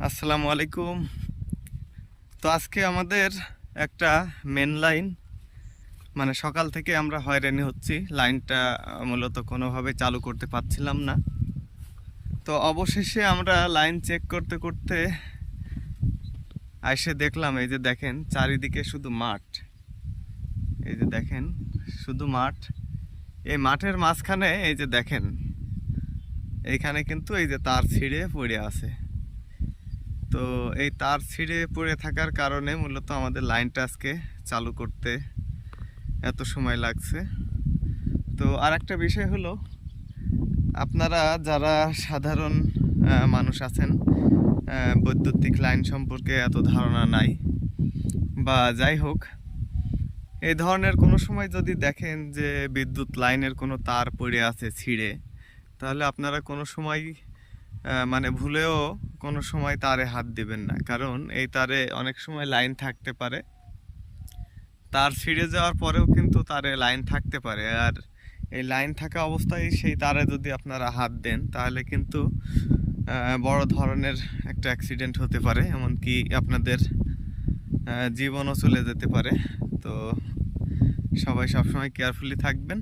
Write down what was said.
আসসালামু আলাইকুম। তো আজকে আমাদের একটা মেন লাইন, মানে সকাল থেকে আমরা হয়রানি হচ্ছি, লাইনটা মূলত কোনোভাবে চালু করতে পারছিলাম না। তো অবশেষে আমরা লাইন চেক করতে করতে এসে দেখলাম, এই যে দেখেন চারিদিকে শুধু মাঠ, এই যে দেখেন শুধু মাঠ। এই মাঠের মাঝখানে এই যে দেখেন এইখানে কিন্তু এই যে তার ছিঁড়ে পড়ে আছে। তো এই তার ছিঁড়ে পড়ে থাকার কারণে মূলত আমাদের লাইনটা আজকে চালু করতে এত সময় লাগছে। তো আর একটা বিষয় হলো, আপনারা যারা সাধারণ মানুষ আছেন, বৈদ্যুতিক লাইন সম্পর্কে এত ধারণা নাই, বা যাই হোক, এই ধরনের কোনো সময় যদি দেখেন যে বিদ্যুৎ লাইনের কোনো তার পড়ে আছে ছিঁড়ে, তাহলে আপনারা কোনো সময় মানে ভুলেও কোনো সময় তারে হাত দিবেন না। কারণ এই তারে অনেক সময় লাইন থাকতে পারে, তার ছিঁড়ে যাওয়ার পরেও কিন্তু তারে লাইন থাকতে পারে। আর এই লাইন থাকা অবস্থায় সেই তারে যদি আপনারা হাত দেন, তাহলে কিন্তু বড় ধরনের একটা অ্যাক্সিডেন্ট হতে পারে, এমনকি আপনাদের জীবনও চলে যেতে পারে। তো সবাই সবসময় কেয়ারফুলি থাকবেন।